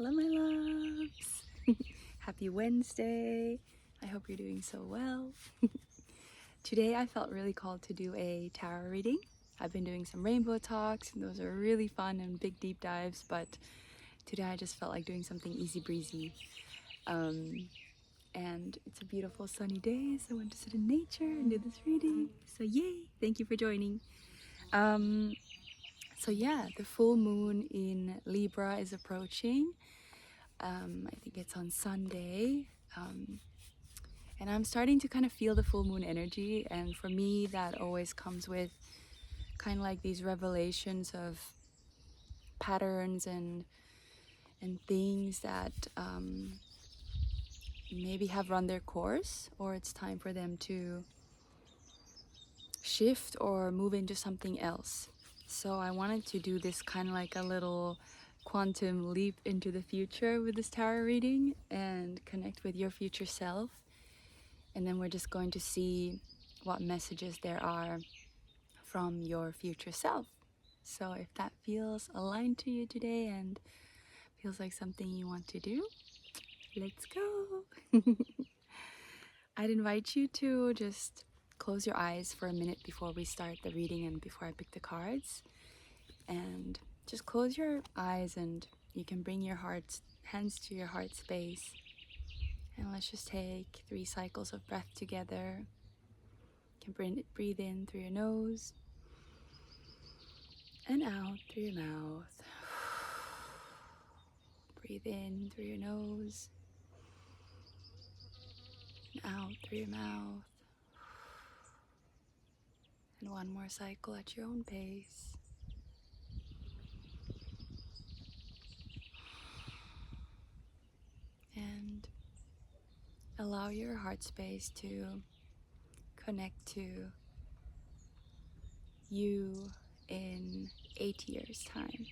Hello, my loves. Happy Wednesday. I hope you're doing so well. Today, I felt really called to do a tarot reading. I've been doing some rainbow talks, and those are really fun and big deep dives, but today I just felt like doing something easy breezy. And it's a beautiful sunny day, so I went to sit in nature and do this reading. So, yay! Thank you for joining. So, yeah, the full moon in Libra is approaching. I think it's on Sunday. And I'm starting to kind of feel the full moon energy. And for me, that always comes with kind of like these revelations of patterns and things that maybe have run their course, or it's time for them to shift or move into something else. So I wanted to do this kind of like a little quantum leap into the future with this tarot reading and connect with your future self. And then we're just going to see what messages there are from your future self. So if that feels aligned to you today and feels like something you want to do, let's go. I'd invite you to just close your eyes for a minute before we start the reading and before I pick the cards. And just close your eyes and you can bring your hands to your heart space. And let's just take 3 cycles of breath together. You can breathe in through your nose and out through your mouth. Breathe in through your nose and out through your mouth. And one more cycle at your own pace. And allow your heart space to connect to you in 8 years' time.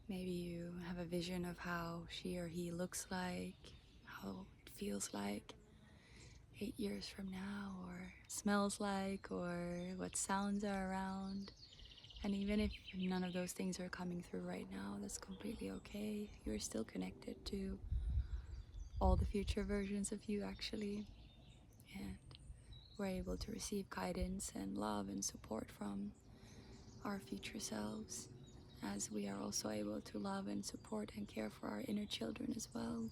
Maybe you have a vision of how she or he looks like, how it feels like 8 years from now, or smells like, or what sounds are around. And even if none of those things are coming through right now, that's completely okay. You're still connected to all the future versions of you, actually. And we're able to receive guidance and love and support from our future selves, as we are also able to love and support and care for our inner children as well.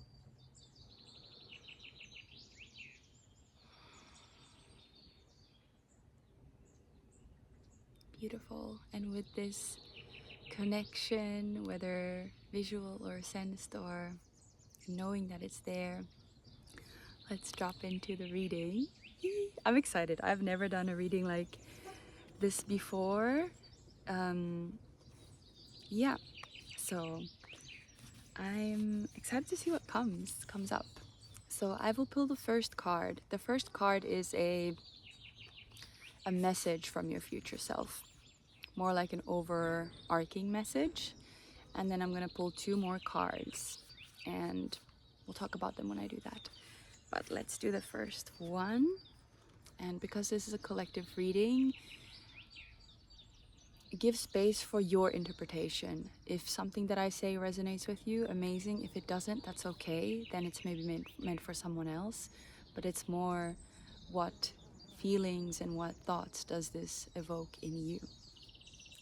Beautiful. And with this connection, whether visual or sensed or knowing that it's there, let's drop into the reading. I'm excited. I've never done a reading like this before. Yeah, so I'm excited to see what comes up. So I will pull the first card. The first card is a message from your future self, more like an overarching message. And then I'm gonna pull 2 more cards and we'll talk about them when I do that. But let's do the first one. And because this is a collective reading, give space for your interpretation. If something that I say resonates with you, amazing. If it doesn't, that's okay. Then it's maybe meant for someone else. But it's more what feelings and what thoughts does this evoke in you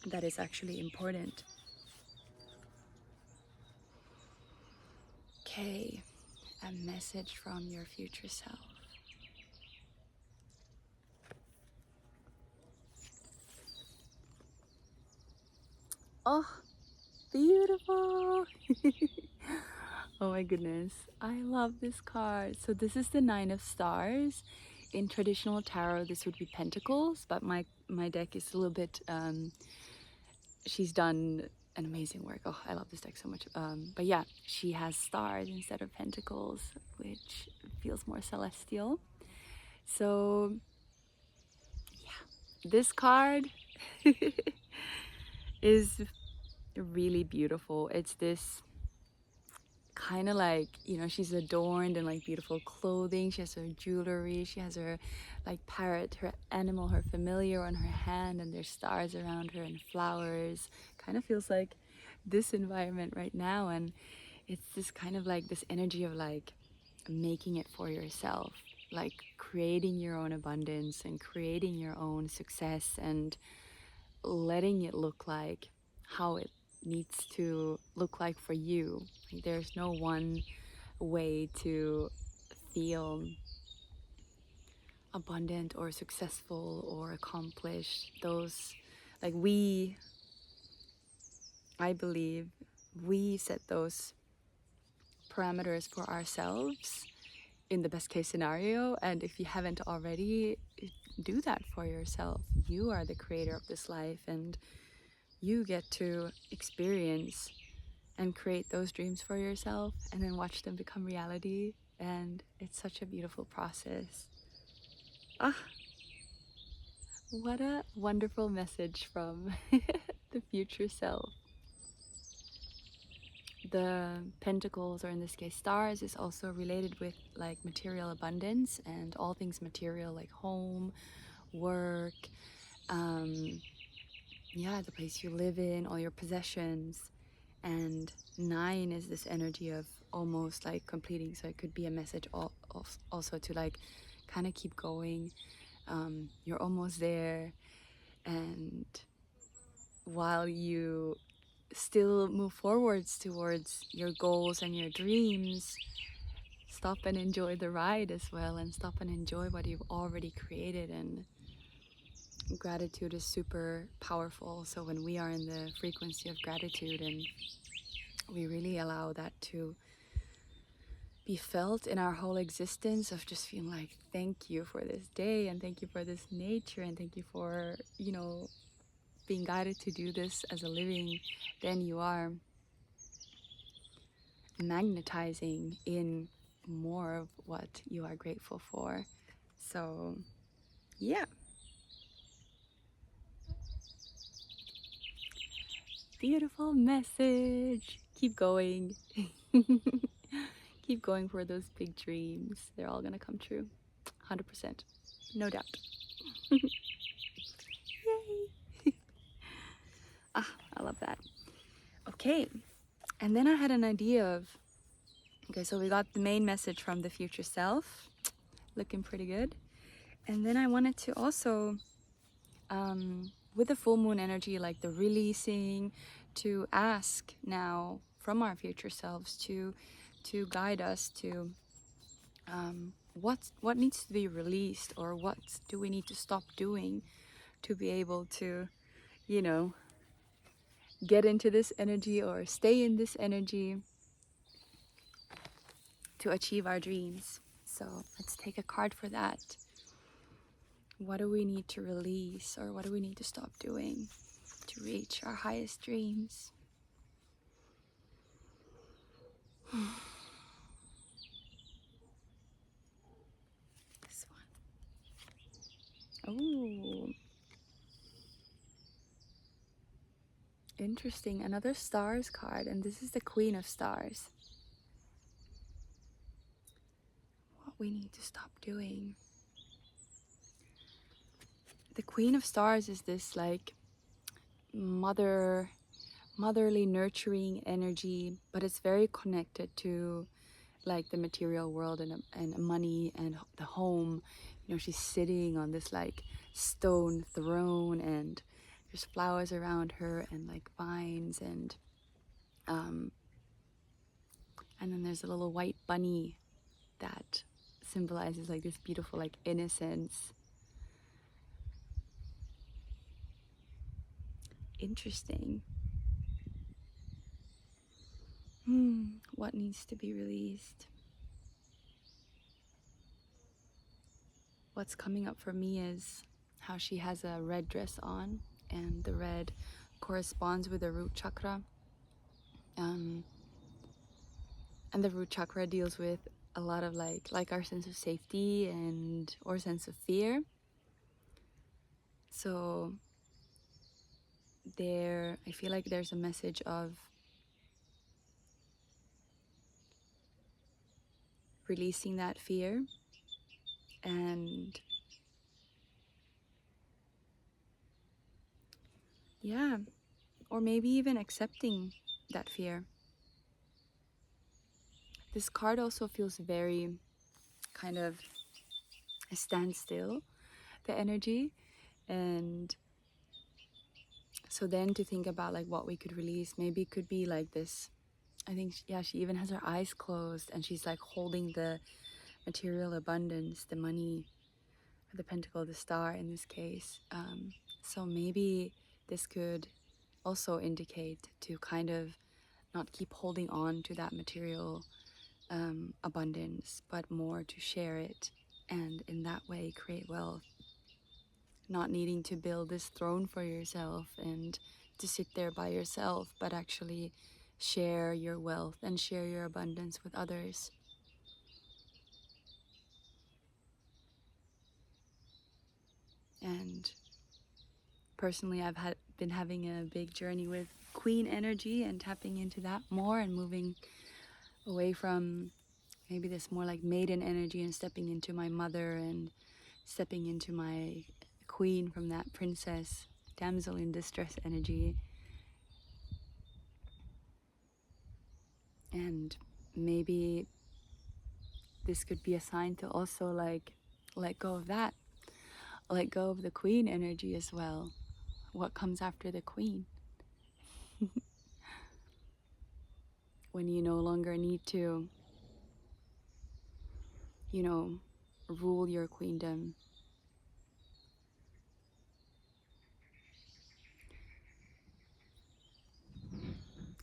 that is actually important. Okay, a message from your future self. Oh, beautiful. Oh my goodness, I love this card. So this is the 9 of Stars. In traditional tarot, this would be Pentacles, but my deck is a little bit, she's done an amazing work. Oh, I love this deck so much. But yeah, she has stars instead of pentacles, which feels more celestial. So yeah, this card is really beautiful. It's this kind of like, you know, she's adorned in like beautiful clothing. She has her jewelry. She has her like parrot, her animal, her familiar on her hand, and there's stars around her and flowers. Kind of feels like this environment right now. And it's this kind of like this energy of like making it for yourself, like creating your own abundance and creating your own success and letting it look like how it needs to look like for you. Like, there's no one way to feel abundant or successful or accomplished. Those, like, I believe we set those parameters for ourselves in the best case scenario. And if you haven't already, do that for yourself. You are the creator of this life, and you get to experience and create those dreams for yourself and then watch them become reality. And it's such a beautiful process. Ah, what a wonderful message from the future self. The pentacles, or in this case stars, is also related with like material abundance and all things material, like home, work, yeah, the place you live in, all your possessions. And 9 is this energy of almost like completing, so it could be a message also to like kind of keep going. You're almost there, and while you still move forwards towards your goals and your dreams, stop and enjoy the ride as well, and stop and enjoy what you've already created. And gratitude is super powerful. So when we are in the frequency of gratitude and we really allow that to be felt in our whole existence, of just feeling like, thank you for this day, and thank you for this nature, and thank you for, you know, being guided to do this as a living, then you are magnetizing in more of what you are grateful for. So yeah, beautiful message. Keep going. Keep going for those big dreams. They're all gonna come true. 100%. No doubt. Yay! Ah, I love that. Okay. And then I had an idea of, okay, so we got the main message from the future self. Looking pretty good. And then I wanted to also, with the full moon energy, like the releasing, to ask now from our future selves to guide us to what needs to be released, or what do we need to stop doing to be able to, you know, get into this energy or stay in this energy to achieve our dreams. So let's take a card for that. What do we need to release, or what do we need to stop doing to reach our highest dreams? This one. Oh, interesting. Another stars card, and this is the Queen of Stars. What we need to stop doing. The Queen of Stars is this like motherly nurturing energy, but it's very connected to like the material world and money and the home. You know, she's sitting on this like stone throne, and there's flowers around her and like vines, and then there's a little white bunny that symbolizes like this beautiful like innocence. Interesting. What needs to be released? What's coming up for me is how she has a red dress on, and the red corresponds with the root chakra. And the root chakra deals with a lot of like our sense of safety and or sense of fear. So I feel like there's a message of releasing that fear, and yeah, or maybe even accepting that fear. This card also feels very kind of a standstill, the energy. And so then to think about like what we could release, maybe it could be like this. I think, yeah, she even has her eyes closed and she's like holding the material abundance, the money, the pentacle, the star in this case. So maybe this could also indicate to kind of not keep holding on to that material abundance, but more to share it and in that way create wealth. Not needing to build this throne for yourself and to sit there by yourself, but actually share your wealth and share your abundance with others. And personally, I've been having a big journey with Queen energy and tapping into that more and moving away from maybe this more like maiden energy and stepping into my mother and stepping into my queen from that princess, damsel in distress energy. And maybe this could be a sign to also like let go of that, let go of the queen energy as well. What comes after the queen? When you no longer need to, you know, rule your queendom.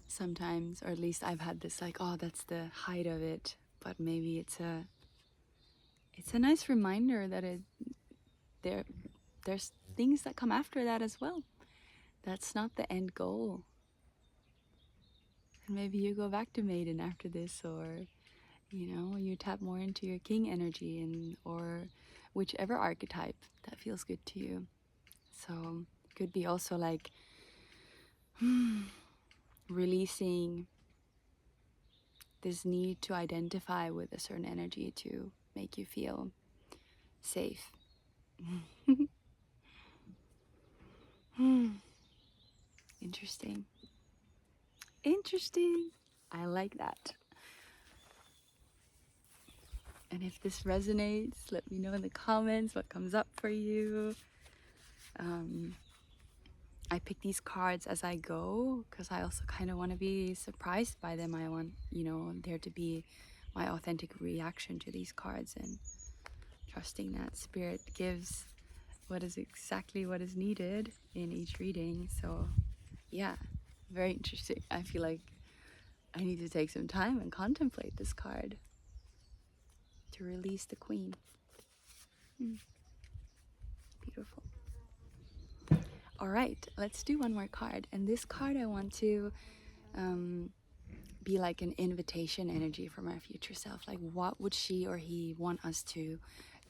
Sometimes, or at least I've had this like, oh, that's the height of it, but maybe it's a nice reminder that there's things that come after that as well. That's not the end goal. And maybe you go back to maiden after this, or you tap more into your king energy, and or whichever archetype that feels good to you. So it could be also like releasing this need to identify with a certain energy to make you feel safe. Interesting. Interesting. I like that. And if this resonates, let me know in the comments what comes up for you. I pick these cards as I go because I also kind of want to be surprised by them. I want, there to be my authentic reaction to these cards, and trusting that spirit gives what is needed in each reading. So yeah, very interesting. I feel like I need to take some time and contemplate this card to release the queen. Beautiful. All right, let's do one more card. And this card I want to be like an invitation energy from our future self. Like, what would she or he want us to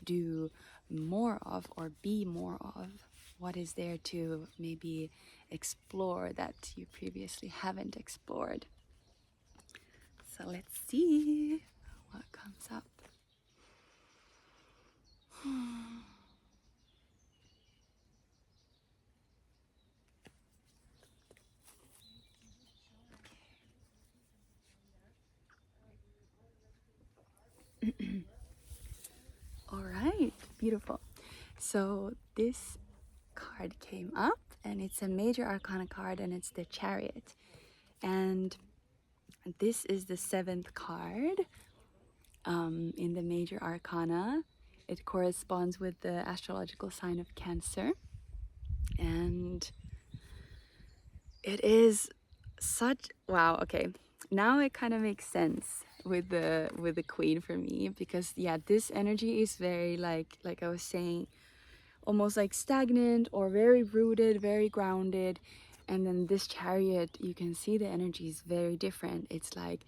do more of or be more of? What is there to maybe explore that you previously haven't explored? So let's see what comes up. All right, beautiful. So this card came up, and it's a major arcana card, and it's the Chariot. And this is the 7th card in the major arcana. It corresponds with the astrological sign of Cancer. And it is such, wow, okay. Now it kind of makes sense with the queen for me, because yeah, this energy is very like I was saying, almost like stagnant or very rooted, very grounded. And then this Chariot, you can see the energy is very different. It's like,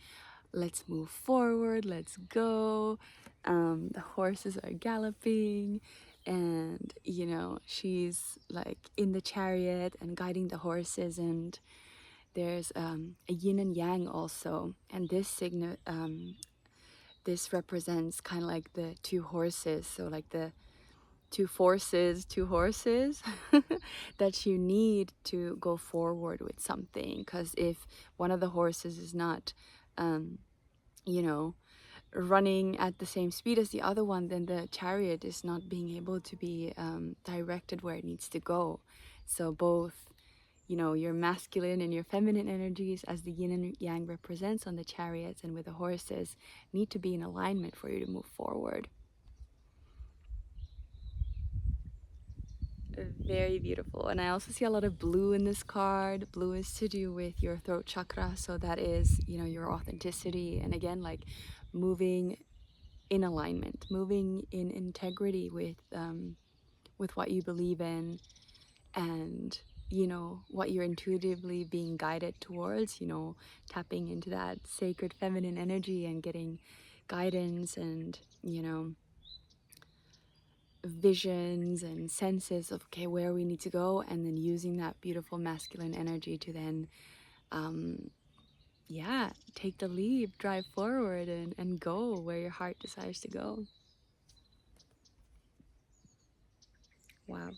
let's move forward, let's go. The horses are galloping, and she's like in the chariot and guiding the horses. And there's a yin and yang also, and this this represents kind of like the two horses, so like the two forces, two horses that you need to go forward with something. Because if one of the horses is not, you know, running at the same speed as the other one, then the chariot is not being able to be directed where it needs to go. So both, you know, your masculine and your feminine energies, as the yin and yang represents on the chariots and with the horses, need to be in alignment for you to move forward. Very beautiful. And I also see a lot of blue in this card. Blue is to do with your throat chakra, so that is, you know, your authenticity, and again, like moving in alignment, moving in integrity with what you believe in, and, you know, what you're intuitively being guided towards, you know, tapping into that sacred feminine energy and getting guidance and, you know, visions and senses of, okay, where we need to go, and then using that beautiful masculine energy to then yeah, take the leap, drive forward, and go where your heart desires to go. Wow.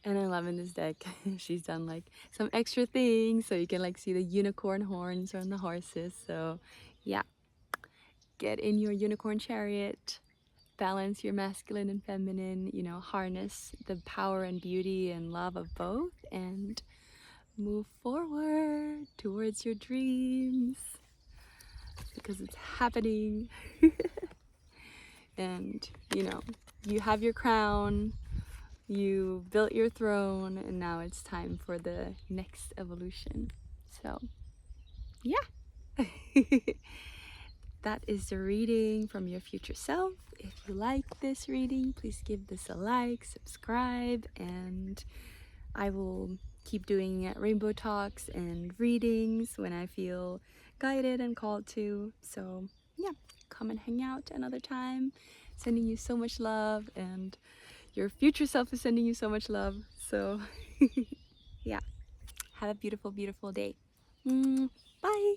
And I love in this deck, she's done like some extra things, so you can like see the unicorn horns on the horses. So yeah, get in your unicorn chariot, balance your masculine and feminine, you know, harness the power and beauty and love of both, and move forward towards your dreams, because it's happening. And, you know, you have your crown, you built your throne, and now it's time for the next evolution. So yeah. That is the reading from your future self. If you like this reading, please give this a like, subscribe, and I will keep doing rainbow talks and readings when I feel guided and called to. So yeah, come and hang out another time. Sending you so much love, and your future self is sending you so much love. So yeah, have a beautiful, beautiful day. Bye.